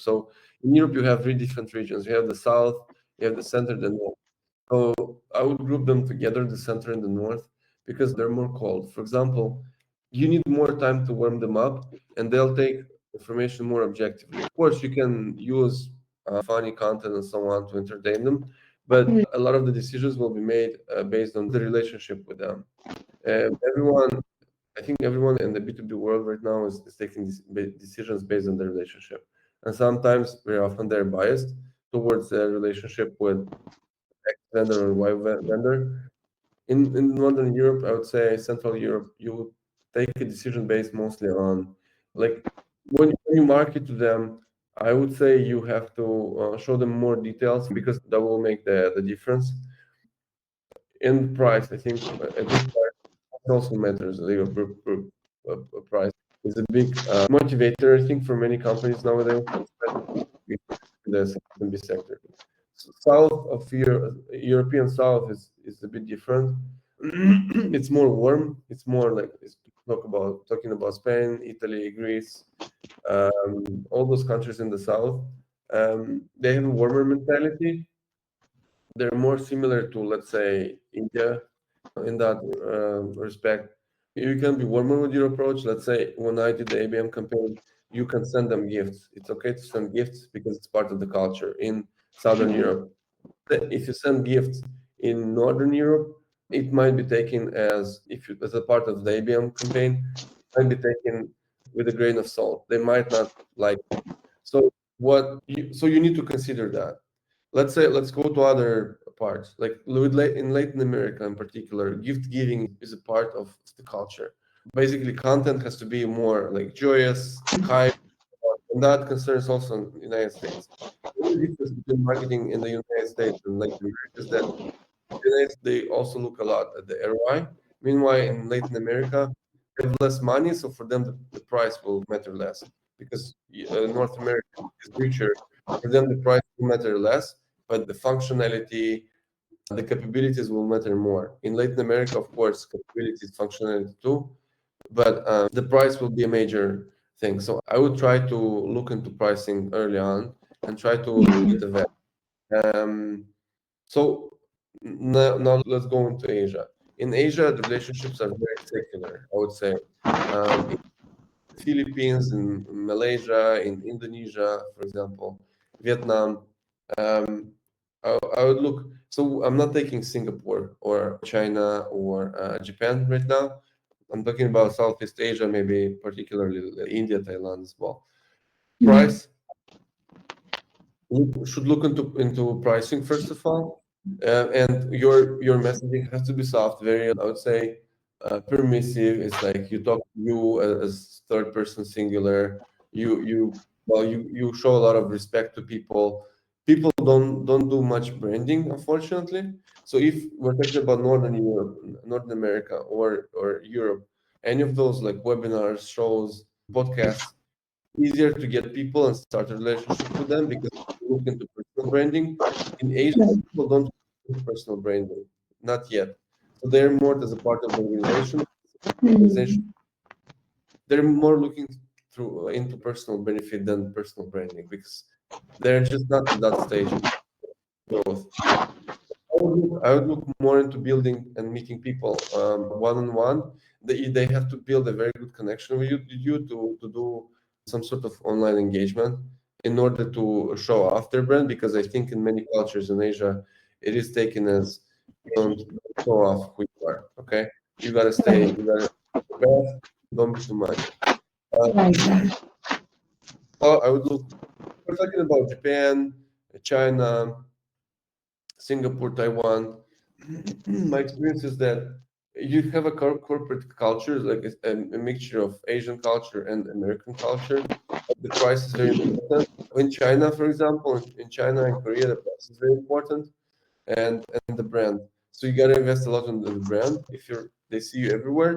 So in Europe, you have three different regions. You have the south, you have the center, the north. So I would group them together, the center and the north, because they're more cold. For example, you need more time to warm them up, and they'll take information more objectively. Of course, you can use funny content and so on to entertain them, but a lot of the decisions will be made based on the relationship with them. Everyone, I think everyone in the B2B world right now is taking these decisions based on the relationship. And sometimes, very often, they're biased towards the relationship with X vendor or Y vendor. In Northern Europe, I would say Central Europe, you would take a decision based mostly on, like, when you market to them, I would say you have to show them more details because that will make the difference. In price, I think price also matters. Price is a big motivator, I think, for many companies nowadays, especially in the SMB sector. South of European South is a bit different. It's more warm. It's more like talking about Spain, Italy, Greece, all those countries in the south. They have a warmer mentality. They're more similar to, let's say, India in that respect. You can be warmer with your approach. Let's say when I did the ABM campaign, you can send them gifts. It's okay to send gifts because it's part of the culture in Southern Europe. If you send gifts in Northern Europe, it might be taken as a part of the ABM campaign, might be taken with a grain of salt. They might not like it. So so you need to consider that. Let's go to other parts. Like in Latin America in particular, gift giving is a part of the culture. Basically, content has to be more like joyous, high, and that concerns also the United States. The only difference between marketing in the United States and Latin America is that they also look a lot at the ROI. Meanwhile, in Latin America, they have less money, so for them the price will matter less because North America is richer. For them, the price will matter less, but the functionality, the capabilities will matter more. In Latin America, of course, capabilities, functionality too, but the price will be a major thing. So I would try to look into pricing early on and try to get a vet. So now let's go into Asia. In Asia, the relationships are very secular, I would say. In the Philippines, in Malaysia, in Indonesia, for example, Vietnam. Um, I would look. So I'm not taking Singapore or China or Japan right now. I'm talking about Southeast Asia, maybe particularly India, Thailand as well. Price should look into pricing first of all, and your messaging has to be soft, very, I would say, permissive. It's like you talk to you as third person singular. You show a lot of respect to people. People don't do much branding, unfortunately. So if we're talking about Northern Europe, Northern America, or Europe, any of those like webinars, shows, podcasts, easier to get people and start a relationship with them because you look into personal branding. In Asia, people don't look into personal branding, not yet. So they're more as a part of the organization. Organization. They're more looking through into personal benefit than personal branding because they're just not at that stage of growth. I would look more into building and meeting people one on one. They have to build a very good connection with you to do some sort of online engagement in order to show off their brand. Because I think in many cultures in Asia, it is taken as don't show off who you are. Okay, you gotta stay. You gotta be the best. Don't be too much. Right. I would look. We're talking about Japan, China, Singapore, Taiwan. My experience is that you have a corporate culture, like a mixture of Asian culture and American culture. The price is very important. In China, for example, in China and Korea, the price is very important, and the brand. So you gotta invest a lot in the brand. If they see you everywhere,